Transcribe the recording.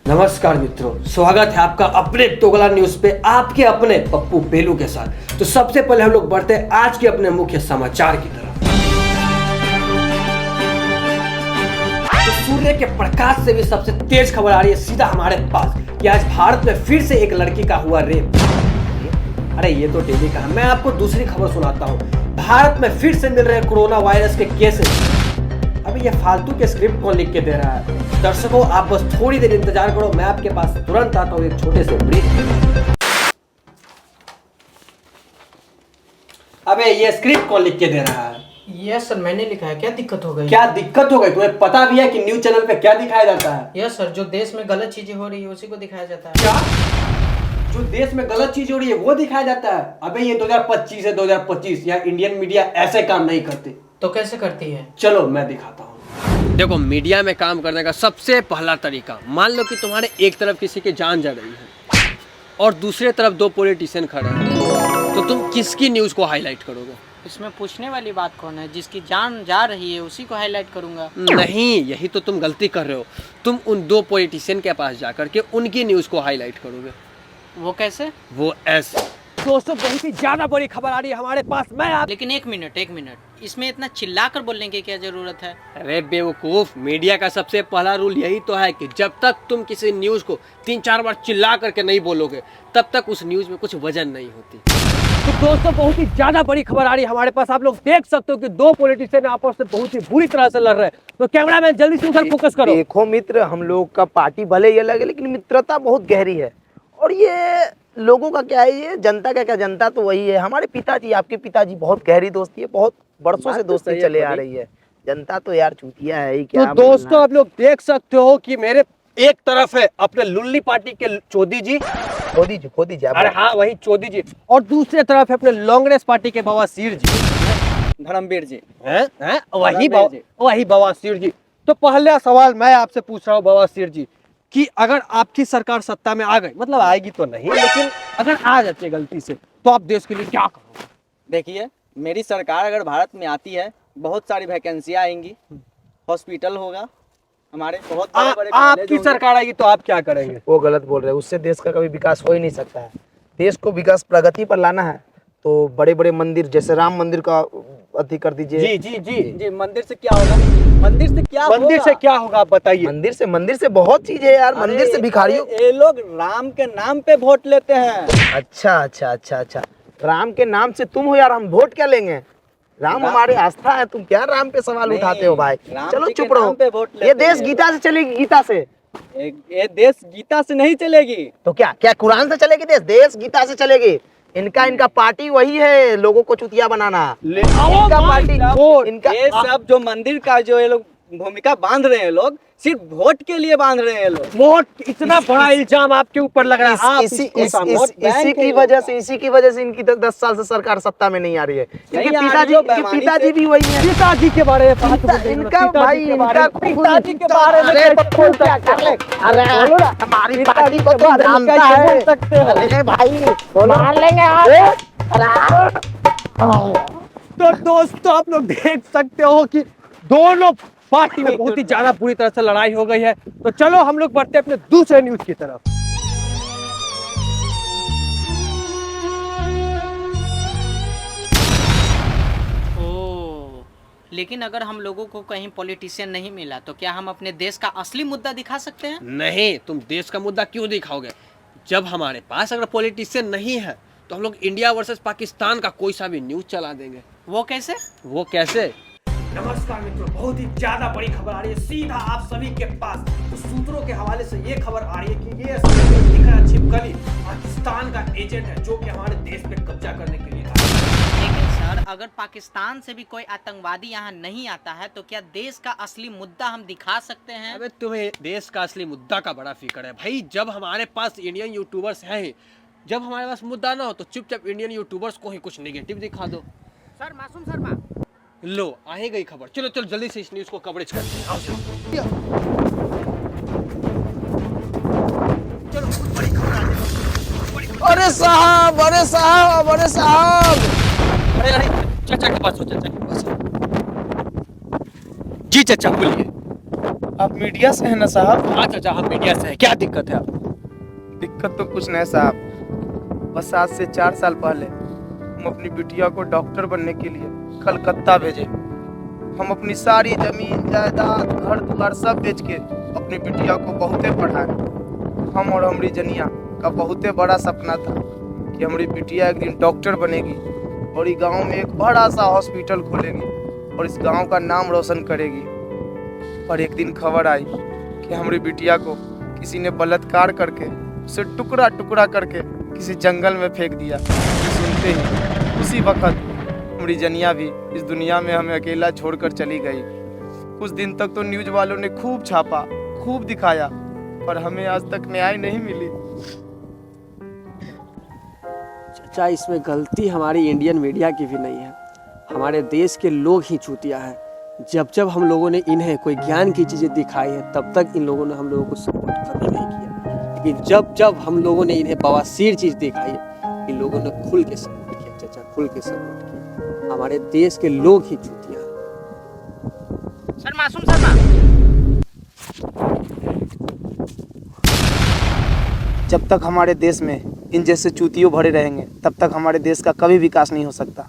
नमस्कार मित्रों, स्वागत है आपका अपने तोगला न्यूज पे आपके अपने पप्पू बेलू के साथ। तो सबसे पहले हम लोग बढ़ते हैं आज के अपने मुख्य समाचार की तरफ। तो सूर्य के प्रकाश से भी सबसे तेज खबर आ रही है सीधा हमारे पास कि आज भारत में फिर से एक लड़की का हुआ रेप। अरे ये तो डेली का है, मैं आपको दूसरी खबर सुनाता हूँ। भारत में फिर से मिल रहे कोरोना वायरस के केसेस। अभी ये फालतू के स्क्रिप्ट कौन लिख के दे रहा है? दर्शकों आप बस थोड़ी देर इंतजार करो, मैं आपके पास तुरंत आता हूँ एक छोटे से ब्रेक। अबे ये स्क्रिप्ट कौन लिख के दे रहा है? यस सर, मैंने लिखा है। क्या दिक्कत हो गई? क्या दिक्कत हो गई? तुम्हें पता भी है कि न्यूज चैनल पे क्या दिखाया जाता है? यस सर, जो देश में गलत चीजें हो रही है उसी को दिखाया जाता है। क्या जो देश में गलत चीज हो रही है वो दिखाया जाता है? अबे ये 2025 है, 2025। यहाँ इंडियन मीडिया ऐसे काम नहीं करती। तो कैसे करती है? चलो मैं दिखाता हूँ। देखो, मीडिया में काम करने का सबसे पहला तरीका, मान लो कि तुम्हारे एक तरफ किसी की जान जा रही है और दूसरे तरफ दो पॉलिटिशियन खड़े हैं, तो तुम किसकी न्यूज को हाईलाइट करोगे? इसमें पूछने वाली बात कौन है? जिसकी जान जा रही है उसी को हाईलाइट करूंगा। नहीं, यही तो तुम गलती कर रहे हो। तुम उन दो पॉलिटिशियन के पास जाकर के उनकी न्यूज को हाईलाइट करोगे। वो कैसे? वो ऐसे। दोस्तों बहुत ही ज्यादा बड़ी खबर आ रही है हमारे पास। लेकिन एक मिनट, इसमें इतना चिल्लाकर बोलने की क्या जरूरत है? अरे बेवकूफ, मीडिया का सबसे पहला रूल यही तो है कि जब तक तुम किसी न्यूज को 3-4 बार चिल्ला करके नहीं बोलोगे तब तक उस न्यूज में कुछ वजन नहीं होती। तो दोस्तों बहुत ही ज्यादा बड़ी खबर आ रही है हमारे पास। आप लोग देख सकते हो कि दो पॉलिटिशियन आपस में बहुत ही बुरी तरह से लड़ रहे हैं। तो कैमरामैन जल्दी से उधर फोकस करो। देखो मित्र, हम लोग का पार्टी भले ये लगे लेकिन मित्रता बहुत गहरी है। और ये लोगों का क्या है, ये जनता का क्या, जनता तो वही है। हमारे पिताजी, आपके पिताजी बहुत गहरी दोस्ती है, बहुत बरसों से दोस्ती चले आ रही है। जनता तो यार चूतिया है ही क्या। तो दोस्तों आप लोग देख सकते हो कि मेरे एक तरफ है अपने लुल्ली पार्टी के चौधरी जी, खोदी जी। अरे हाँ वही चौधरी जी, और दूसरे तरफ है अपने कांग्रेस पार्टी के बवासीर जी, धर्मवीर जी। हैं वही बवासीर जी। तो पहला सवाल मैं आपसे पूछ रहा हूँ बवासीर जी कि अगर आपकी सरकार सत्ता में आ गई, मतलब आएगी तो नहीं, लेकिन अगर आ जाती है गलती से, तो आप देश के लिए क्या करोगे? देखिए, मेरी सरकार अगर भारत में आती है, बहुत सारी वैकेंसियां आएंगी, हॉस्पिटल होगा, हमारे बहुत बड़े आपकी सरकार आएगी तो आप क्या करेंगे? वो गलत बोल रहे हैं, उससे देश का कभी विकास हो ही नहीं सकता है। देश को विकास प्रगति पर लाना है तो बड़े बड़े मंदिर जैसे राम मंदिर का अति कर दीजिए। जी, मंदिर से क्या होगा? मंदिर से क्या होगा आप बताइए। मंदिर से बहुत चीज है यार। मंदिर से भिखारियों, ये लोग राम के नाम पे वोट लेते हैं। अच्छा। राम के नाम से तुम हो यार, हम वोट क्या लेंगे? राम हमारे आस्था है, तुम क्या राम पे सवाल उठाते हो भाई? चलो चुप रहो। ये देश गीता से चलेगी, गीता से। ये देश गीता से नहीं चलेगी तो क्या कुरान से चलेगी? देश गीता से चलेगी। इनका पार्टी वही है, लोगों को चुतिया बनाना। इनका पार्टी, इनका ये सब जो मंदिर का जो ये लोग भूमिका बांध रहे हैं, लोग सिर्फ वोट के लिए बांध रहे हैं। लोग वोट, इतना बड़ा इल्जाम आपके ऊपर लग रहा है। इसी की वजह से इनकी 10 साल से सरकार सत्ता में नहीं आ रही है। इनके पिताजी भी वही है। पिताजी के बारे में बात करो। इनका भाई, पिताजी के बारे में हमारी पार्टी को तो जानता है। अरे भाई मार लेंगे। तो दोस्तों आप लोग देख सकते हो कि दोनों पार्टी में बहुत ही ज्यादा बुरी तरह से लड़ाई हो गई है। तो चलो हम लोग बढ़ते हैं अपने दूसरे न्यूज की तरफ। लेकिन अगर हम लोगों को कहीं पॉलिटिशियन नहीं मिला तो क्या हम अपने देश का असली मुद्दा दिखा सकते हैं? नहीं, तुम देश का मुद्दा क्यों दिखाओगे? जब हमारे पास अगर पॉलिटिशियन नहीं है तो हम लोग इंडिया वर्सेस पाकिस्तान का कोई सा भी न्यूज चला देंगे। वो कैसे? नमस्कार मित्रों, बहुत ही ज्यादा बड़ी खबर आ रही है सीधा आप सभी के पास। तो सूत्रों के हवाले से ये खबर आ रही है कि ये दिख रहा छिपकली पाकिस्तान का एजेंट है जो कि हमारे देश पे कब्जा करने के लिए था। लेकिन सर, अगर पाकिस्तान से भी कोई आतंकवादी यहाँ नहीं आता है तो क्या देश का असली मुद्दा हम दिखा सकते हैं? अबे तुम्हें देश का असली मुद्दा का बड़ा फिक्र है भाई। जब हमारे पास इंडियन यूट्यूबर्स हैं, जब हमारे पास मुद्दा ना हो तो चुपचाप इंडियन यूट्यूबर्स को ही कुछ नेगेटिव दिखा दो। सर, मासूम शर्मा, लो आ ही गई खबर। चलो जल्दी से इस न्यूज को कवरेज करते हैं। चलो बड़ी खबर आ गई। अरे साहब। अरे चाचा के पास हो, चाचा के पास हो। जी चाचा बोलिए। आप मीडिया से हैं ना साहब? हाँ चाचा, हम मीडिया से हैं। क्या दिक्कत है आप? दिक्कत तो कुछ नहीं साहब, बस आज से 4 साल पहले हम अपनी बिटिया को डॉक्टर बनने के लिए कलकत्ता भेजे। हम अपनी सारी जमीन जायदाद घर द्वार सब बेच के अपनी बिटिया को बहुते पढ़ाए। हम और हमारी जनिया का बहुते बड़ा सपना था कि हमारी बिटिया एक दिन डॉक्टर बनेगी और इस गांव में एक बड़ा सा हॉस्पिटल खोलेगी और इस गांव का नाम रोशन करेगी। पर एक दिन खबर आई कि हमारी बिटिया को किसी ने बलात्कार करके उसे टुकड़ा टुकड़ा करके किसी जंगल में फेंक दिया। सुनते ही उसी वक्त हमारी जनिया भी इस दुनिया में हमें अकेला छोड़कर चली गई। कुछ दिन तक तो न्यूज़ वालों ने खूब छापा, खूब दिखाया, पर हमें आज तक न्याय नहीं मिली। चाचा, इसमें गलती हमारी इंडियन मीडिया की भी नहीं है, हमारे देश के लोग ही चूतिया है। जब जब हम लोगों ने इन्हें कोई ज्ञान की चीज़ें दिखाई है तब तक इन लोगों ने हम लोगों को सपोर्ट कभी नहीं किया, लेकिन जब जब हम लोगों ने इन्हें बवासीर चीज़ दिखाई है इन लोगों ने खुल के सपोर्ट किया। चाचा, खुल के सपोर्ट किया। हमारे देश के लोग ही चूतिया हैं। सर मासूम शर्मा, जब तक हमारे देश में इन जैसे चूतियों भरे रहेंगे तब तक हमारे देश का कभी विकास नहीं हो सकता।